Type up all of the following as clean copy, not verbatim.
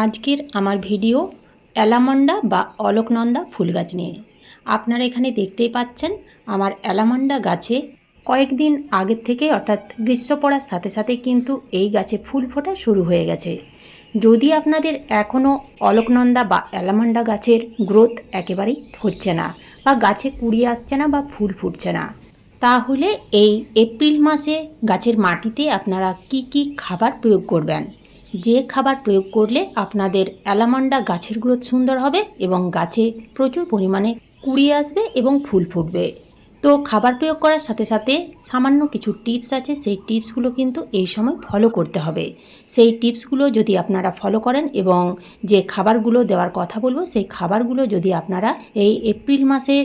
আজকের আমার video allamanda বা অলকনন্দা ফুল গাছ নিয়ে। আপনারা এখানে দেখতেই পাচ্ছেন আমার অ্যালামন্ডা গাছে কয়েকদিন আগের থেকে অর্থাৎ গ্রীষ্ম পড়ার সাথে সাথে কিন্তু এই গাছে ফুল ফোটা শুরু হয়ে গেছে। যদি আপনাদের এখনও অলকনন্দা বা অ্যালামন্ডা গাছের গ্রোথ একেবারেই হচ্ছে না বা গাছে কুড়ি আসছে না বা ফুল ফুটছে না, তাহলে এই এপ্রিল মাসে গাছের মাটিতে আপনারা কি কি খাবার প্রয়োগ করবেন, যে খাবার প্রয়োগ করলে আপনাদের অ্যালামন্ডা গাছের গ্রোথ সুন্দর হবে এবং গাছে প্রচুর পরিমাণে কুড়ি আসবে এবং ফুল ফুটবে। তো খাবার প্রয়োগ করার সাথে সাথে সামান্য কিছু টিপস আছে, সেই টিপসগুলো কিন্তু এই সময় ফলো করতে হবে। সেই টিপসগুলো যদি আপনারা ফলো করেন এবং যে খাবারগুলো দেওয়ার কথা বলবো সেই খাবারগুলো যদি আপনারা এই এপ্রিল মাসে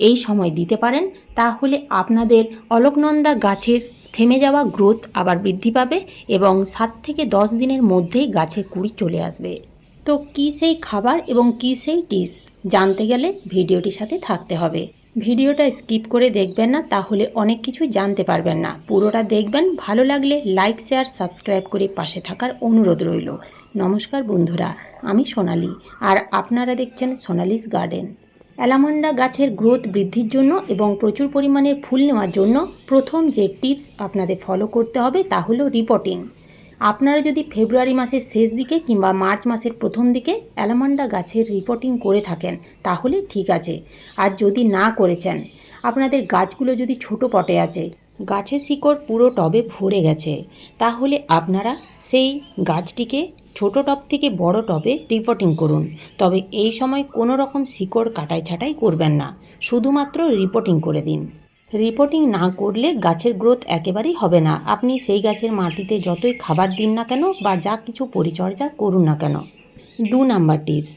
এই সময় দিতে পারেন, তাহলে আপনাদের অলকনন্দা গাছের থেমে যাওয়া গ্রোথ আবার বৃদ্ধি পাবে এবং 7 থেকে 10 দিনের মধ্যেই গাছে কুড়ি চলে আসবে। তো কী সেই খাবার এবং কী সেই টিপস জানতে গেলে ভিডিওটির সাথে থাকতে হবে। ভিডিওটা স্কিপ করে দেখবেন না, তাহলে অনেক কিছু জানতে পারবেন না। পুরোটা দেখবেন, ভালো লাগলে লাইক শেয়ার সাবস্ক্রাইব করে পাশে থাকার অনুরোধ রইল। নমস্কার বন্ধুরা, আমি সোনালি আর আপনারা দেখছেন সোনালিস গার্ডেন। অ্যালামন্ডা গাছের গ্রোথ বৃদ্ধির জন্য এবং প্রচুর পরিমাণে ফুল নেওয়ার জন্য প্রথম যে টিপস আপনাদের ফলো করতে হবে তা হলো রিপোর্টিং। আপনারা যদি ফেব্রুয়ারি মাসের শেষ দিকে কিংবা মার্চ মাসের প্রথম দিকে অ্যালামন্ডা গাছের রিপোর্টিং করে থাকেন তাহলে ঠিক আছে। আর যদি না করেছেন, আপনাদের গাছগুলো যদি ছোট পটে আছে, গাছের শিকড় পুরো টবে ভরে গেছে, তাহলে আপনারা সেই গাছটিকে ছোট টব থেকে বড় টবে রিপোর্টিং করুন। তবে এই সময় কোনো রকম শিকড় কাটাই ছাঁটাই করবেন না, শুধুমাত্র রিপোর্টিং করে দিন। রিপোর্টিং না করলে গাছের গ্রোথ একেবারেই হবে না, আপনি সেই গাছের মাটিতে যতই খাবার দিন না কেন বা যা কিছু পরিচর্যা করুন না কেন। 2 নাম্বার টিপস,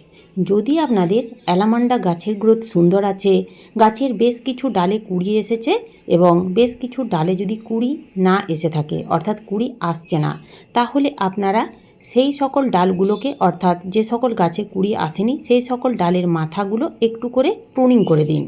যদি আপনাদের অ্যালামন্ডা গাছের গ্রোথ সুন্দর আছে, গাছের বেশ কিছু ডালে কুড়ি এসেছে এবং বেশ কিছু ডালে যদি কুড়ি না এসে থাকে অর্থাৎ কুড়ি আসছে না, তাহলে আপনারা সেই সকল ডালগুলোকে অর্থাৎ যে সকল গাছে কুড়ি আসেনি সেই সকল ডালের মাথাগুলো একটু করে প্রুনিং করে দিন।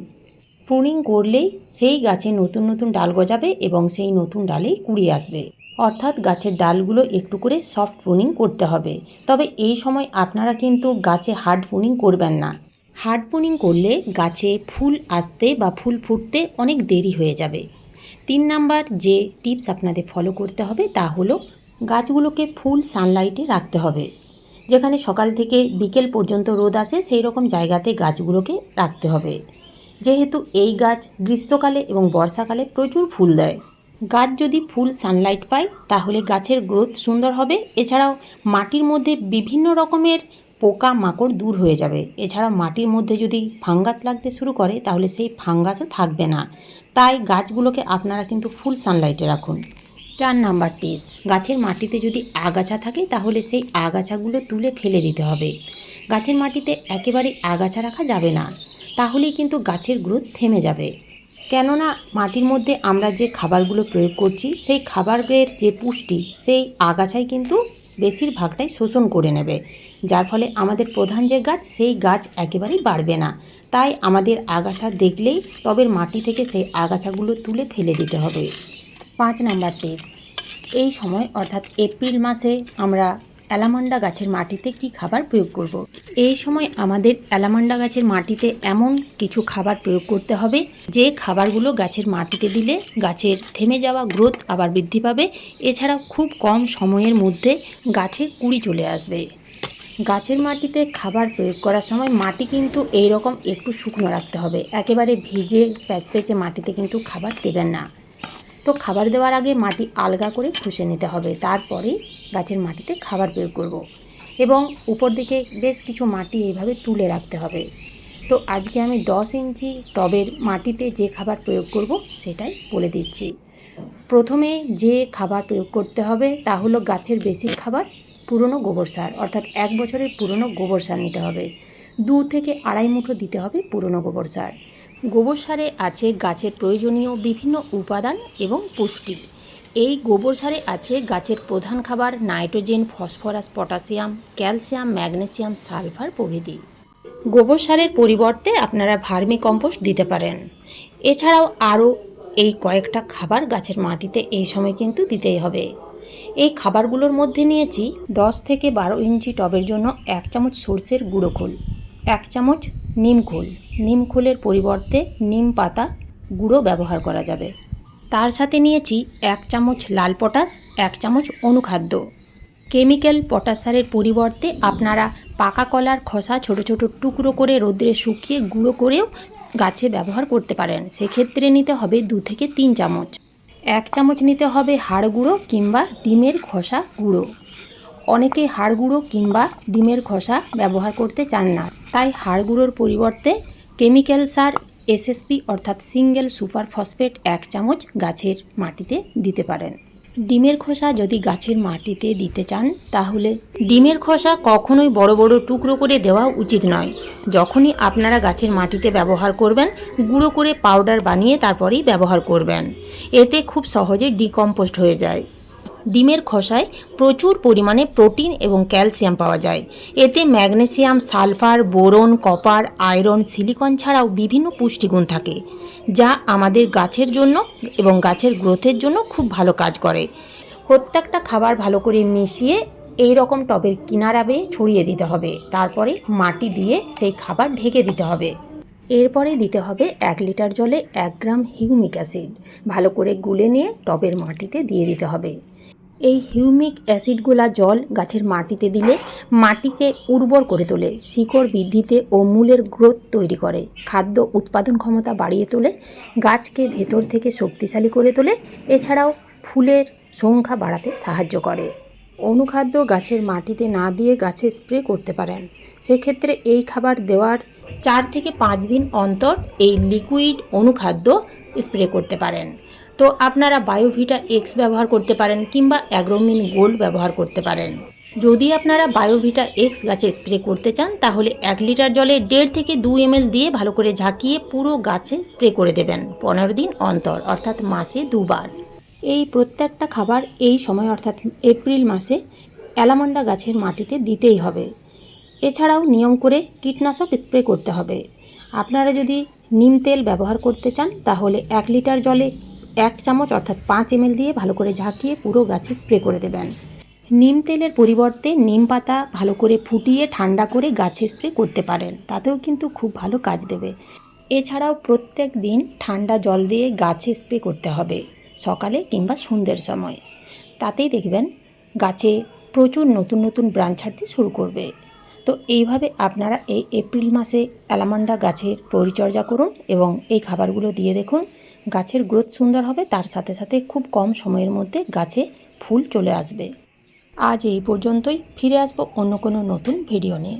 প্রুনিং করলেই সেই গাছে নতুন নতুন ডাল গজাবে এবং সেই নতুন ডালেই কুড়ি আসবে। অর্থাৎ গাছের ডালগুলো একটু করে সফট প্রুনিং করতে হবে। তবে এই সময় আপনারা কিন্তু গাছে হার্ড প্রুনিং করবেন না। হার্ড প্রুনিং করলে গাছে ফুল আসতে বা ফুল ফুটতে অনেক দেরি হয়ে যাবে। 3 নাম্বার যে টিপস আপনাদের ফলো করতে হবে তা হলো গাছগুলোকে ফুল সানলাইটে রাখতে হবে। যেখানে সকাল থেকে বিকেল পর্যন্ত রোদ আসে সেই রকম জায়গাতে গাছগুলোকে রাখতে হবে। যেহেতু এই গাছ গ্রীষ্মকালে এবং বর্ষাকালে প্রচুর ফুল দেয়, গাছ যদি ফুল সানলাইট পায় তাহলে গাছের গ্রোথ সুন্দর হবে। এছাড়াও মাটির মধ্যে বিভিন্ন রকমের পোকা মাকড় দূর হয়ে যাবে। এছাড়া মাটির মধ্যে যদি ফাঙ্গাস লাগতে শুরু করে তাহলে সেই ফাঙ্গাসও থাকবে না। তাই গাছগুলোকে আপনারা কিন্তু ফুল সানলাইটে রাখুন। 4 নাম্বার টিপস, গাছের মাটিতে যদি আগাছা থাকে তাহলে সেই আগাছাগুলো তুলে ফেলে দিতে হবে। গাছের মাটিতে একেবারে আগাছা রাখা যাবে না, তাহলেই কিন্তু গাছের গ্রোথ থেমে যাবে। কেননা মাটির মধ্যে আমরা যে খাবারগুলো প্রয়োগ করছি সেই খাবারের যে পুষ্টি সেই আগাছাই কিন্তু বেশিরভাগটাই শোষণ করে নেবে, যার ফলে আমাদের প্রধান যে গাছ সেই গাছ একেবারেই বাড়বে না। তাই আমাদের আগাছা দেখলেই টবের মাটি থেকে সেই আগাছাগুলো তুলে ফেলে দিতে হবে। 5 নাম্বার টিপস, এই সময় অর্থাৎ এপ্রিল মাসে আমরা অ্যালামন্ডা গাছের মাটিতে কি খাবার প্রয়োগ করব। এই সময় আমাদের অ্যালামন্ডা গাছের মাটিতে এমন কিছু খাবার প্রয়োগ করতে হবে যে খাবারগুলো গাছের মাটিতে দিলে গাছের থেমে যাওয়া গ্রোথ আবার বৃদ্ধি পাবে। এছাড়াও খুব কম সময়ের মধ্যে গাছের কুড়ি চলে আসবে। গাছের মাটিতে খাবার প্রয়োগ করার সময় মাটি কিন্তু এই রকম একটু শুকনো রাখতে হবে, একেবারে ভিজে প্যাচপ্যাচে মাটিতে কিন্তু খাবার দেবেন না। তো খাবার দেওয়ার আগে মাটি আলগা করে খুশে নিতে হবে, তারপরে গাছের মাটিতে খাবার প্রয়োগ করব। এবং উপর দিকে বেশ কিছু মাটি এইভাবে তুলে রাখতে হবে। তো আজকে আমি 10 ইঞ্চি টবের মাটিতে যে খাবার প্রয়োগ করব সেটাই বলে দিচ্ছি। প্রথমে যে খাবার প্রয়োগ করতে হবে তা হলো গাছের বেসিক খাবার, পুরনো গোবর সার, অর্থাৎ 1 বছরের পুরনো গোবর সার নিতে হবে। 2 থেকে আড়াই মুঠো দিতে হবে পুরনো গোবর সার। গোবর সারে আছে গাছের প্রয়োজনীয় বিভিন্ন উপাদান এবং পুষ্টি। এই গোবর সারে আছে গাছের প্রধান খাবার nitrogen, phosphorus, potassium, calcium, magnesium, sulphur প্রভৃতি। গোবর সারের পরিবর্তে আপনারা ভার্মি কম্পোস্ট দিতে পারেন। এছাড়াও আরও এই কয়েকটা খাবার গাছের মাটিতে এই সময় কিন্তু দিতেই হবে। এই খাবারগুলোর মধ্যে নিয়েছি 10 থেকে 12 ইঞ্চি টবের জন্য 1 চামচ সর্ষের গুঁড়ো খোল, 1 চামচ নিম খোল, নিম খোলের পরিবর্তে নিম পাতা গুঁড়ো ব্যবহার করা যাবে। তার সাথে নিয়েছি 1 চামচ লাল পটাশ, 1 চামচ অনুখাদ্য। কেমিক্যাল পটাশ সারের পরিবর্তে আপনারা পাকা কলার খোসা ছোট ছোট টুকরো করে রোদ্রে শুকিয়ে গুঁড়ো করেও গাছে ব্যবহার করতে পারেন। সেক্ষেত্রে নিতে হবে 2 থেকে 3 চামচ। 1 চামচ নিতে হবে হাড় গুঁড়ো কিংবা ডিমের খোসা গুঁড়ো। অনেকে হাড় গুঁড়ো কিংবা ডিমের খোসা ব্যবহার করতে চান না, তাই হাড় গুঁড়োর পরিবর্তে কেমিক্যাল সার এসএসপি অর্থাৎ সিঙ্গেল সুপার ফসফেট 1 চামচ গাছের মাটিতে দিতে পারেন। ডিমের খোসা যদি গাছের মাটিতে দিতে চান তাহলে ডিমের খোসা কখনোই বড় বড় টুকরো করে দেওয়া উচিত নয়। যখনই আপনারা গাছের মাটিতে ব্যবহার করবেন, গুঁড়ো করে পাউডার বানিয়ে তারপরেই ব্যবহার করবেন। এতে খুব সহজে ডিকম্পোস্ট হয়ে যায়। ডিমের খোসায় প্রচুর পরিমাণে প্রোটিন এবং ক্যালসিয়াম পাওয়া যায়। এতে magnesium, sulphur, boron, copper, iron, silicon ছাড়াও বিভিন্ন পুষ্টিগুণ থাকে, যা আমাদের গাছের জন্য এবং গাছের গ্রোথের জন্য খুব ভালো কাজ করে। প্রত্যেকটা খাবার ভালো করে মিশিয়ে এই রকম টবের কিনারা বেয়ে ছড়িয়ে দিতে হবে। তারপরে মাটি দিয়ে সেই খাবার ঢেকে দিতে হবে। এরপরে দিতে হবে 1 লিটার জলে 1 গ্রাম হিউমিক অ্যাসিড। ভালো করে গুলে নিয়ে টবের মাটিতে দিয়ে দিতে হবে। এই হিউমিক অ্যাসিডগুলা জল গাছের মাটিতে দিলে মাটিকে উর্বর করে তোলে, শিকড় বৃদ্ধিতে ও মূলের গ্রোথ তৈরি করে, খাদ্য উৎপাদন ক্ষমতা বাড়িয়ে তোলে, গাছকে ভেতর থেকে শক্তিশালী করে তোলে। এছাড়াও ফুলের সংখ্যা বাড়াতে সাহায্য করে। অনুখাদ্য গাছের মাটিতে না দিয়ে গাছে স্প্রে করতে পারেন। সেক্ষেত্রে এই খাবার দেওয়ার 4 থেকে 5 দিন অন্তর এই লিকুইড অনুখাদ্য স্প্রে করতে পারেন। তো আপনারা বায়োভিটা এক্স ব্যবহার করতে পারেন কিংবা অ্যাগ্রোমিন গোল্ড ব্যবহার করতে পারেন। যদি আপনারা বায়োভিটা এক্স গাছে স্প্রে করতে চান তাহলে 1 লিটার জলে 1.5 থেকে 2 ml দিয়ে ভালো করে ঝাঁকিয়ে পুরো গাছে স্প্রে করে দেবেন 15 দিন অন্তর, অর্থাৎ মাসে 2 বার। এই প্রত্যেকটা খাবার এই সময় অর্থাৎ এপ্রিল মাসে অ্যালামন্ডা গাছের মাটিতে দিতেই হবে। এছাড়াও নিয়ম করে কীটনাশক স্প্রে করতে হবে। আপনারা যদি নিম তেল ব্যবহার করতে চান তাহলে 1 লিটার জলে 1 চামচ অর্থাৎ 5 ml দিয়ে ভালো করে ঝাঁকিয়ে পুরো গাছে স্প্রে করে দেবেন। নিম তেলের পরিবর্তে নিম পাতা ভালো করে ফুটিয়ে ঠান্ডা করে গাছে স্প্রে করতে পারেন, তাতেও কিন্তু খুব ভালো কাজ দেবে। এছাড়াও প্রত্যেক দিন ঠান্ডা জল দিয়ে গাছে স্প্রে করতে হবে সকালে কিংবা সন্ধ্যের সময়। তাতেই দেখবেন গাছে প্রচুর নতুন নতুন ব্রাঞ্চ ছাড়তে শুরু করবে। তো এইভাবে আপনারা এই এপ্রিল মাসে অ্যালামন্ডা গাছের পরিচর্যা করুন এবং এই খাবারগুলো দিয়ে দেখুন, গাছের গ্রোথ সুন্দর হবে, তার সাথে সাথে খুব কম সময়ের মধ্যে গাছে ফুল চলে আসবে। আজ এই পর্যন্তই, ফিরে আসবো অন্য কোনো নতুন ভিডিও নিয়ে।